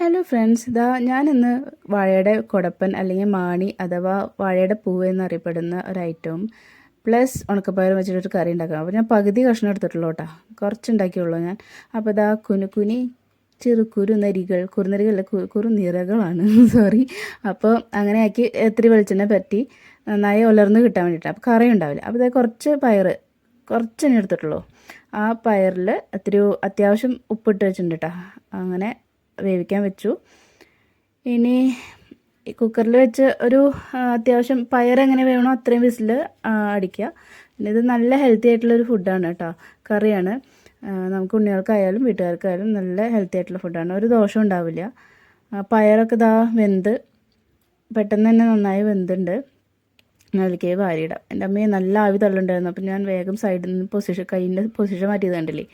Hello friends, ഞാനിന്ന് വാഴയുടെ കുടപ്പൻ അല്ലെങ്കിൽ മാണി അഥവാ വാഴയുടെ പൂവ് എന്നറിയപ്പെടുന്ന ഒരു ഐറ്റവും പ്ലസ് ഉണക്കപ്പയർ വെച്ചിട്ടൊരു കറി ഉണ്ടാക്കാം. അപ്പോൾ ഞാൻ പകുതി കഷ്ണം എടുത്തിട്ടുള്ളൂ കേട്ടോ, കുറച്ചുണ്ടാക്കിയുള്ളൂ ഞാൻ. അപ്പോൾ കുനുകുനി കുറുനരികൾ കുറുനിരകളാണ് സോറി. അപ്പോൾ അങ്ങനെ ആക്കി ഇത്തിരി വെളിച്ചെണ്ണ പറ്റി നന്നായി ഉലർന്ന് കിട്ടാൻ വേണ്ടിയിട്ട്. അപ്പോൾ കറി ഉണ്ടാവില്ല. അപ്പോൾ കുറച്ച് പയർ കുറച്ചെണ്ണ എടുത്തിട്ടുള്ളൂ. ആ പയറിൽ അത്യാവശ്യം ഉപ്പിട്ട് വെച്ചിട്ടുണ്ട് കേട്ടോ. അങ്ങനെ വേവിക്കാൻ വെച്ചു. ഇനി കുക്കറിൽ വെച്ച് ഒരു അത്യാവശ്യം പയർ എങ്ങനെ വേണോ അത്രയും വിസിൽ അടിക്കുക. പിന്നെ ഇത് നല്ല ഹെൽത്തി ആയിട്ടുള്ളൊരു ഫുഡാണ് കേട്ടോ, കറിയാണ്. നമുക്ക് ഉണ്ണികൾക്കായാലും വീട്ടുകാർക്കായാലും നല്ല ഹെൽത്തി ആയിട്ടുള്ള ഫുഡാണ്, ഒരു ദോഷം ഉണ്ടാവില്ല. പയറൊക്കെ വെന്ത് പെട്ടെന്ന് തന്നെ നന്നായി വെന്തുണ്ട്. അതിലേക്ക് വാരിയിടാം. എൻ്റെ അമ്മയെ നല്ല ആവി തള്ളുണ്ടായിരുന്നു. അപ്പം ഞാൻ വേഗം സൈഡിൽ നിന്ന് കൈയിൻ്റെ പൊസിഷൻ മാറ്റിയത് കണ്ടില്ലേ,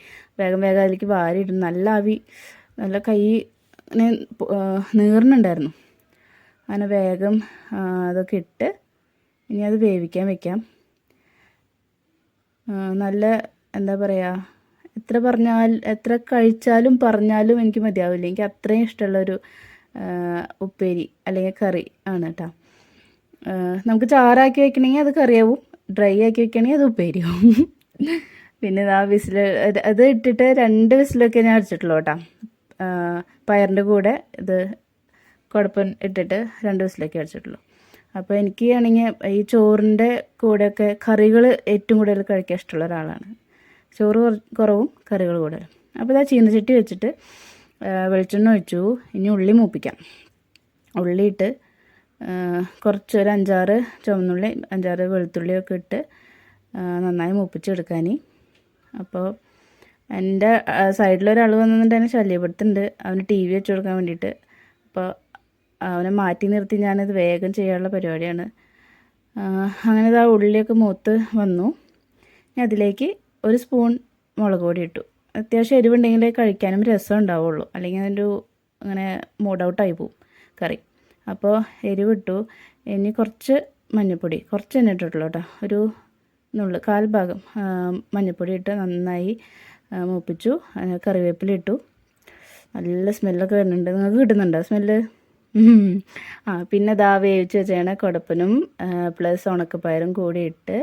വേഗം അതിലേക്ക് വാരിയിടും. നല്ല ആവി, നല്ല കൈ ഇങ്ങനെ നീറുന്നുണ്ടായിരുന്നു. അങ്ങനെ വേഗം അതൊക്കെ ഇട്ട് ഇനി അത് വേവിക്കാൻ വെക്കാം. നല്ല എന്താ പറയുക, എത്ര കഴിച്ചാലും പറഞ്ഞാലും എനിക്ക് മതിയാവില്ല. എനിക്ക് അത്രയും ഇഷ്ടമുള്ളൊരു ഉപ്പേരി അല്ലെങ്കിൽ കറി ആണ് കേട്ടോ. നമുക്ക് ചാറാക്കി വെക്കണമെങ്കിൽ അത് കറിയാവും, ഡ്രൈ ആക്കി വെക്കണമെങ്കിൽ അത് ഉപ്പേരിയാവും. പിന്നെ വിസിൽ അത് ഇട്ടിട്ട് 2 വിസിലൊക്കെ ഞാൻ അടിച്ചിട്ടുള്ളൂ കേട്ടോ. പയറിൻ്റെ കൂടെ ഇത് കുടപ്പൻ ഇട്ടിട്ട് 2 വിസിലൊക്കെ അടിച്ചിട്ടുള്ളൂ. അപ്പോൾ എനിക്ക് ആണെങ്കിൽ ഈ ചോറിൻ്റെ കൂടെയൊക്കെ കറികൾ ഏറ്റവും കൂടുതൽ കഴിക്കാൻ ഇഷ്ടമുള്ള ഒരാളാണ്. ചോറ് കുറവും കറികൾ കൂടുതലും. അപ്പോൾ ചീനച്ചട്ടി വെച്ചിട്ട് വെളിച്ചെണ്ണ ഒഴിച്ചു. ഇനി ഉള്ളി മൂപ്പിക്കാം. ഉള്ളിയിട്ട് കുറച്ച് ഒരു 5-6 ചുവന്നുള്ളി 5-6 വെളുത്തുള്ളിയൊക്കെ ഇട്ട് നന്നായി മൂപ്പിച്ചെടുക്കാൻ. അപ്പോൾ എൻ്റെ സൈഡിലൊരാൾ വന്നിട്ട് എന്നെ ശല്യപ്പെടുത്തുന്നുണ്ട്. അവന് TV വെച്ച് കൊടുക്കാൻ വേണ്ടിയിട്ട്. അപ്പോൾ അവനെ മാറ്റി നിർത്തി ഞാനത് വേഗം ചെയ്യാനുള്ള പരിപാടിയാണ്. അങ്ങനെ ഉള്ളിയൊക്കെ മൂത്ത് വന്നു. ഇനി അതിലേക്ക് 1 സ്പൂൺ മുളക് പൊടി ഇട്ടു. അത്യാവശ്യം എരിവുണ്ടെങ്കിലേ കഴിക്കാനും രസം ഉണ്ടാവുള്ളൂ, അല്ലെങ്കിൽ അതിൻ്റെ അങ്ങനെ മൂഡ് ഔട്ടായി പോവും കറി. അപ്പോൾ എരിവിട്ടു. ഇനി കുറച്ച് മഞ്ഞൾപ്പൊടി കുറച്ച് തന്നെ ഇട്ടിട്ടുള്ളൂ കേട്ടോ, ഒരു 1/4 ഭാഗം മഞ്ഞൾപ്പൊടി ഇട്ട് നന്നായി മൂപ്പിച്ചു. കറിവേപ്പിലിട്ടു. നല്ല സ്മെല്ലൊക്കെ വരുന്നുണ്ട്. നിങ്ങൾക്ക് കിട്ടുന്നുണ്ടോ സ്മെല്ല്? പിന്നെ വേവിച്ച് വെച്ചാണ് കുടപ്പനും പ്ലസ് ഉണക്കപ്പയറും കൂടി ഇട്ട്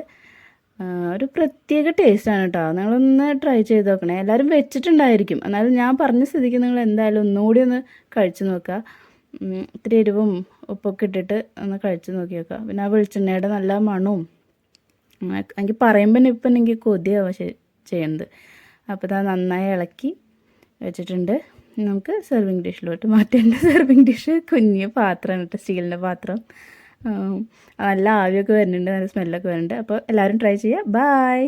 ഒരു പ്രത്യേക ടേസ്റ്റാണ് കേട്ടോ. നിങ്ങളൊന്ന് ട്രൈ ചെയ്ത് നോക്കണേ. എല്ലാവരും വെച്ചിട്ടുണ്ടായിരിക്കും, എന്നാലും ഞാൻ പറഞ്ഞ സ്ഥിതിക്ക് നിങ്ങൾ എന്തായാലും ഒന്നുകൂടി ഒന്ന് കഴിച്ച് നോക്കുക. ഇത്തിരി എരിവും ഉപ്പൊക്കെ ഇട്ടിട്ട് ഒന്ന് കഴിച്ച് നോക്കി നോക്കുക. പിന്നെ ആ വെളിച്ചെണ്ണയുടെ നല്ല മണവും എനിക്ക് പറയുമ്പോൾ ഇപ്പം എനിക്ക് കൊതിയാവുക ചെയ്യുന്നത്. അപ്പോൾ നന്നായി ഇളക്കി വെച്ചിട്ടുണ്ട്. നമുക്ക് സെർവിങ് ഡിഷിലോട്ട് മാറ്റേണ്ട. സെർവിങ് ഡിഷ് കുഞ്ഞ് പാത്രമാണ് കേട്ടോ, സ്റ്റീലിൻ്റെ പാത്രം. നല്ല ആവിയൊക്കെ വരുന്നുണ്ട്, നല്ല സ്മെല്ലൊക്കെ വരുന്നുണ്ട്. അപ്പോൾ എല്ലാവരും ട്രൈ ചെയ്യുക. ബൈ.